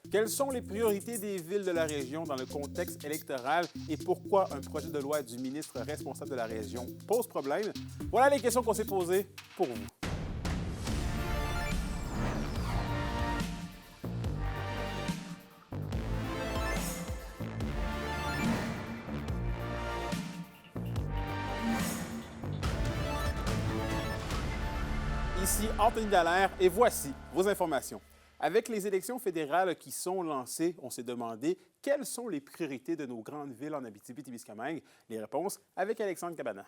Quelles sont les priorités des villes de la région dans le contexte électoral et pourquoi un projet de loi du ministre responsable de la région pose problème? Voilà les questions qu'on s'est posées pour vous. Ici Anthony Dallaire et voici vos informations. Avec les élections fédérales qui sont lancées, on s'est demandé quelles sont les priorités de nos grandes villes en Abitibi-Témiscamingue. Les réponses avec Alexandre Cabana.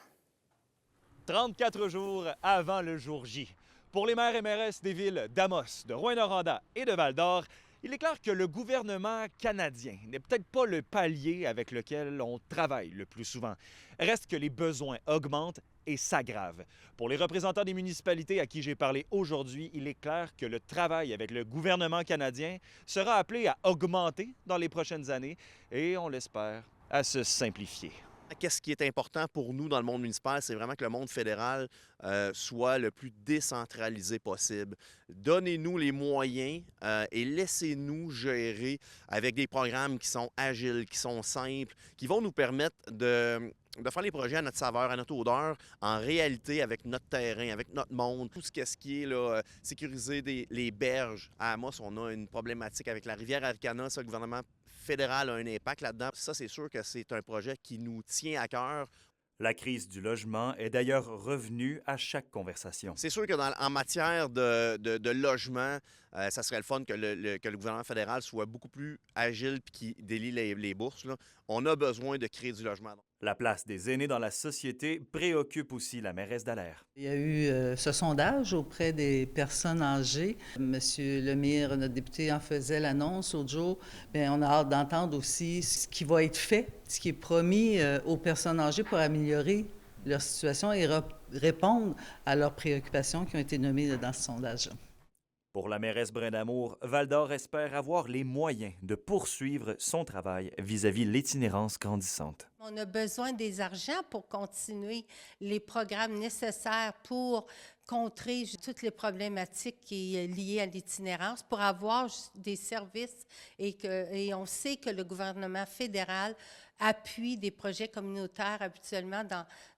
34 jours avant le jour J. Pour les maires et mairesses des villes d'Amos, de Rouyn-Noranda et de Val-d'Or, il est clair que le gouvernement canadien n'est peut-être pas le palier avec lequel on travaille le plus souvent. Reste que les besoins augmentent et s'aggravent. Pour les représentants des municipalités à qui j'ai parlé aujourd'hui, il est clair que le travail avec le gouvernement canadien sera appelé à augmenter dans les prochaines années et, on l'espère, à se simplifier. Qu'est-ce qui est important pour nous dans le monde municipal, c'est vraiment que le monde fédéral soit le plus décentralisé possible. Donnez-nous les moyens et laissez-nous gérer avec des programmes qui sont agiles, qui sont simples, qui vont nous permettre de faire les projets à notre saveur, à notre odeur, en réalité avec notre terrain, avec notre monde. Tout ce qui est là, sécuriser les berges. À Amos, on a une problématique avec la rivière Arcana. Ça, le gouvernement fédéral a un impact là-dedans. Ça, c'est sûr que c'est un projet qui nous tient à cœur. La crise du logement est d'ailleurs revenue à chaque conversation. C'est sûr que en matière de logement, ça serait le fun que le gouvernement fédéral soit beaucoup plus agile et qui délie les bourses, là. On a besoin de créer du logement. La place des aînés dans la société préoccupe aussi la mairesse Dallaire. Il y a eu ce sondage auprès des personnes âgées. Monsieur Lemire, notre député, en faisait l'annonce l'autre jour. Bien, on a hâte d'entendre aussi ce qui va être fait, ce qui est promis aux personnes âgées pour améliorer leur situation et répondre à leurs préoccupations qui ont été nommées dans ce sondage. Pour la mairesse Brindamour, Val-d'Or espère avoir les moyens de poursuivre son travail vis-à-vis l'itinérance grandissante. On a besoin des argents pour continuer les programmes nécessaires pour contrer toutes les problématiques qui sont liées à l'itinérance, pour avoir des services et on sait que le gouvernement fédéral appuie des projets communautaires habituellement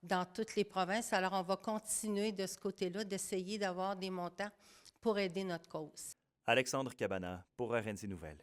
dans toutes les provinces. Alors, on va continuer de ce côté-là, d'essayer d'avoir des montants pour aider notre cause. Alexandre Cabana pour RNC Nouvelles.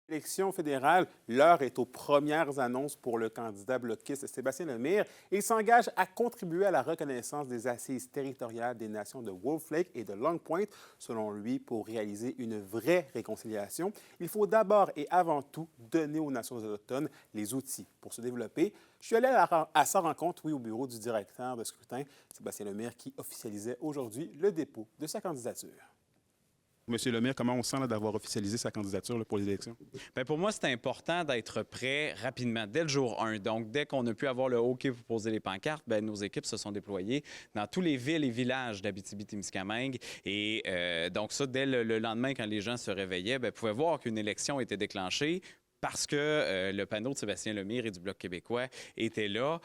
Élection fédérale, l'heure est aux premières annonces pour le candidat bloquiste Sébastien Lemire. Il s'engage à contribuer à la reconnaissance des assises territoriales des nations de Wolf Lake et de Long Point. Selon lui, pour réaliser une vraie réconciliation, il faut d'abord et avant tout donner aux nations autochtones les outils pour se développer. Je suis allé à sa rencontre, au bureau du directeur de scrutin, Sébastien Lemire, qui officialisait aujourd'hui le dépôt de sa candidature. Monsieur Lemire, comment on sent d'avoir officialisé sa candidature pour les élections? Bien, pour moi, c'est important d'être prêt rapidement, dès le jour 1. Donc, dès qu'on a pu avoir le OK pour poser les pancartes, bien, nos équipes se sont déployées dans tous les villes et villages d'Abitibi-Témiscamingue. Et donc, ça, dès le lendemain, quand les gens se réveillaient, bien, pouvaient voir qu'une élection était déclenchée parce que le panneau de Sébastien Lemire et du Bloc québécois était là.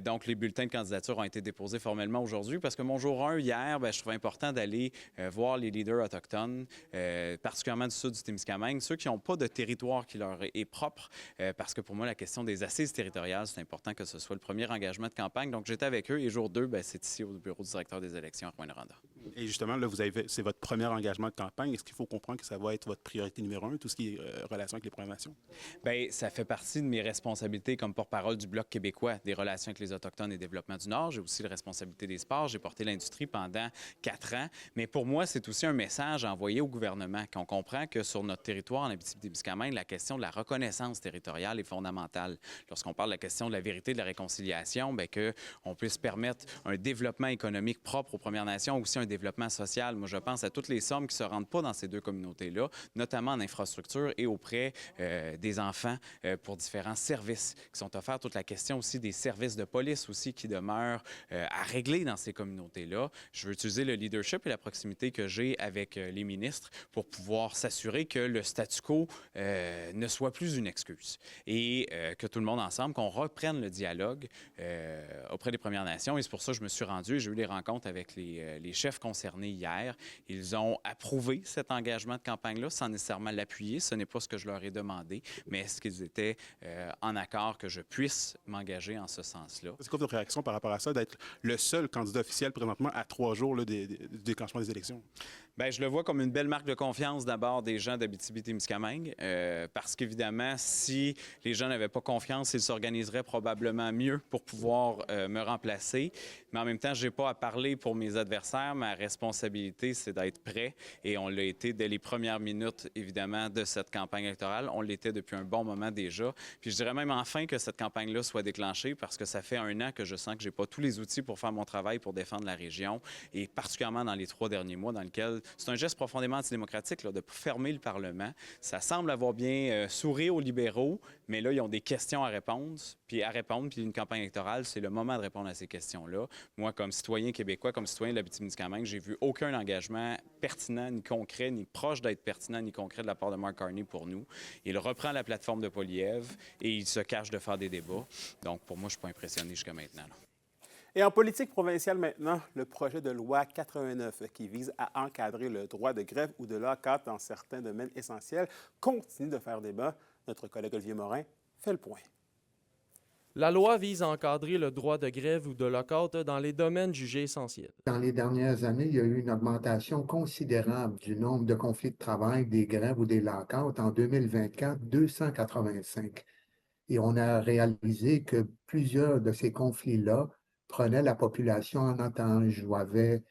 Donc, les bulletins de candidature ont été déposés formellement aujourd'hui parce que mon jour 1, hier, bien, je trouvais important d'aller voir les leaders autochtones, particulièrement du sud du Témiscamingue, ceux qui n'ont pas de territoire qui leur est propre, parce que pour moi, la question des assises territoriales, c'est important que ce soit le premier engagement de campagne. Donc, j'étais avec eux et jour 2, bien, c'est ici au bureau du directeur des élections à Rouyn-Noranda. Et justement, là, c'est votre premier engagement de campagne. Est-ce qu'il faut comprendre que ça va être votre priorité numéro 1, tout ce qui est relation avec les Premières Nations? Bien, ça fait partie de mes responsabilités comme porte-parole du Bloc québécois des relations avec les Autochtones et développement du Nord. J'ai aussi la responsabilité des sports. J'ai porté l'industrie pendant 4 ans. Mais pour moi, c'est aussi un message à envoyer au gouvernement, qu'on comprend que sur notre territoire, en Abitibi-Témiscamingue, la question de la reconnaissance territoriale est fondamentale. Lorsqu'on parle de la question de la vérité, de la réconciliation, bien, qu'on puisse permettre un développement économique propre aux Premières Nations, aussi un développement social. Moi, je pense à toutes les sommes qui ne se rendent pas dans ces deux communautés-là, notamment en infrastructure et auprès des enfants pour différents services qui sont offerts. Toute la question aussi des services de police aussi qui demeurent à régler dans ces communautés-là. Je veux utiliser le leadership et la proximité que j'ai avec les ministres pour pouvoir s'assurer que le statu quo ne soit plus une excuse et que tout le monde ensemble, qu'on reprenne le dialogue auprès des Premières Nations. Et c'est pour ça que je me suis rendu et j'ai eu des rencontres avec les chefs concernés hier. Ils ont approuvé cet engagement de campagne-là sans nécessairement l'appuyer. Ce n'est pas ce que je leur ai demandé, mais est-ce qu'ils étaient en accord que je puisse m'engager en ce sens-là? C'est quoi votre réaction par rapport à ça, d'être le seul candidat officiel présentement à 3 jours là, du déclenchement des élections? Bien, je le vois comme une belle marque de confiance d'abord des gens d'Abitibi-Témiscamingue, parce qu'évidemment, si les gens n'avaient pas confiance, ils s'organiseraient probablement mieux pour pouvoir me remplacer. Mais en même temps, je n'ai pas à parler pour mes adversaires. Ma responsabilité, c'est d'être prêt. Et on l'a été dès les premières minutes, évidemment, de cette campagne électorale. On l'était depuis un bon moment déjà. Puis je dirais même enfin que cette campagne-là soit déclenchée, parce que ça fait 1 an que je sens que je n'ai pas tous les outils pour faire mon travail, pour défendre la région, et particulièrement dans les 3 derniers mois dans lesquels c'est un geste profondément antidémocratique là, de fermer le Parlement. Ça semble avoir bien souri aux libéraux, mais là, ils ont des questions à répondre. Puis une campagne électorale, c'est le moment de répondre à ces questions-là. Moi, comme citoyen québécois, comme citoyen de l'Abitibi-Témiscamingue, j'ai vu aucun engagement pertinent, ni concret, ni proche d'être pertinent, ni concret de la part de Mark Carney pour nous. Il reprend la plateforme de Poilievre et il se cache de faire des débats. Donc, pour moi, je ne suis pas impressionné jusqu'à maintenant. Là. Et en politique provinciale maintenant, le projet de loi 89 qui vise à encadrer le droit de grève ou de lockout dans certains domaines essentiels continue de faire débat. Notre collègue Olivier Morin fait le point. La loi vise à encadrer le droit de grève ou de lockout dans les domaines jugés essentiels. Dans les dernières années, il y a eu une augmentation considérable du nombre de conflits de travail, des grèves ou des lockouts. En 2024, 285. Et on a réalisé que plusieurs de ces conflits-là prenaient la population en otage ou avaient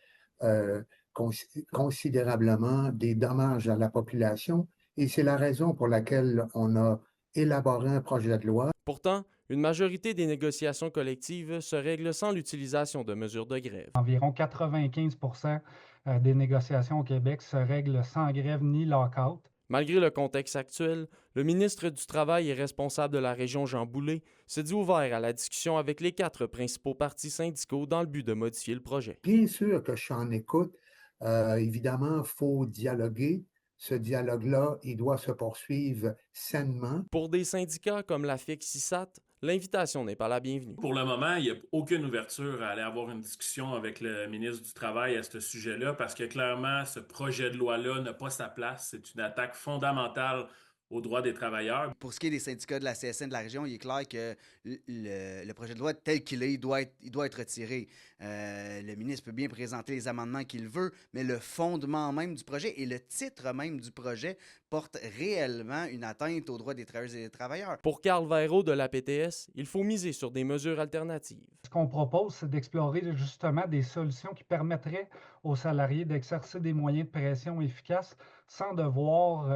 considérablement des dommages à la population. Et c'est la raison pour laquelle on a élaboré un projet de loi. Pourtant, une majorité des négociations collectives se règlent sans l'utilisation de mesures de grève. Environ 95 % des négociations au Québec se règlent sans grève ni lock-out. Malgré le contexte actuel, le ministre du Travail et responsable de la région, Jean Boulet, s'est dit ouvert à la discussion avec les 4 principaux partis syndicaux dans le but de modifier le projet. Bien sûr que je suis en écoute. Évidemment, il faut dialoguer. Ce dialogue-là, il doit se poursuivre sainement. Pour des syndicats comme la FIC-CISAT, l'invitation n'est pas la bienvenue. Pour le moment, il n'y a aucune ouverture à aller avoir une discussion avec le ministre du Travail à ce sujet-là, parce que clairement, ce projet de loi-là n'a pas sa place. C'est une attaque fondamentale aux droits des travailleurs. Pour ce qui est des syndicats de la CSN de la région, il est clair que le projet de loi tel qu'il est, il doit être retiré. Le ministre peut bien présenter les amendements qu'il veut, mais le fondement même du projet et le titre même du projet portent réellement une atteinte aux droits des travailleuses et des travailleurs. Pour Carl Vairo de la PTS, il faut miser sur des mesures alternatives. Ce qu'on propose, c'est d'explorer justement des solutions qui permettraient aux salariés d'exercer des moyens de pression efficaces sans devoir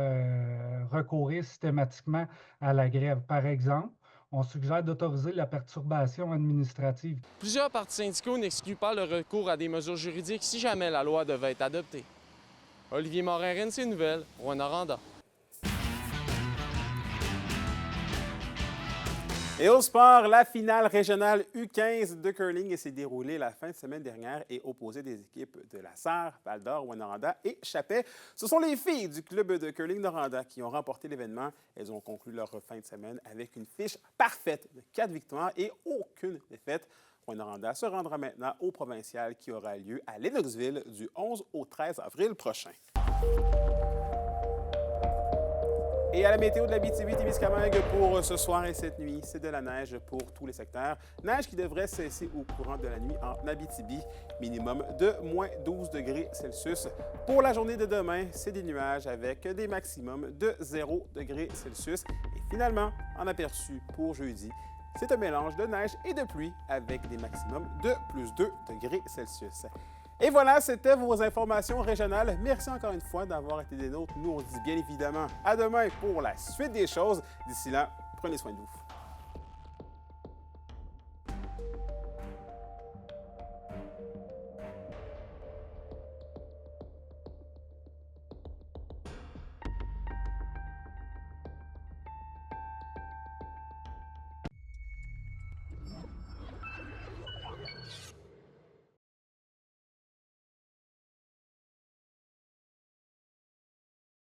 recourir systématiquement à la grève. Par exemple, on suggère d'autoriser la perturbation administrative. Plusieurs partis syndicaux n'excluent pas le recours à des mesures juridiques si jamais la loi devait être adoptée. Olivier Morin, RNC Nouvelles, Rouyn-Noranda. Et au sport, la finale régionale U15 de curling s'est déroulée la fin de semaine dernière et opposait des équipes de La Sarre, Val-d'Or, Rouyn-Noranda et Chappais. Ce sont les filles du club de curling Noranda qui ont remporté l'événement. Elles ont conclu leur fin de semaine avec une fiche parfaite de 4 victoires et aucune défaite. Rouyn-Noranda se rendra maintenant au provincial qui aura lieu à Lennoxville du 11 au 13 avril prochain. Et à la météo de l'Abitibi-Témiscamingue pour ce soir et cette nuit, c'est de la neige pour tous les secteurs. Neige qui devrait cesser au courant de la nuit en Abitibi, minimum de moins 12 degrés Celsius. Pour la journée de demain, c'est des nuages avec des maximums de 0 degrés Celsius. Et finalement, en aperçu pour jeudi, c'est un mélange de neige et de pluie avec des maximums de plus 2 degrés Celsius. Et voilà, c'était vos informations régionales. Merci encore une fois d'avoir été des nôtres. Nous, on dit bien évidemment à demain pour la suite des choses. D'ici là, prenez soin de vous.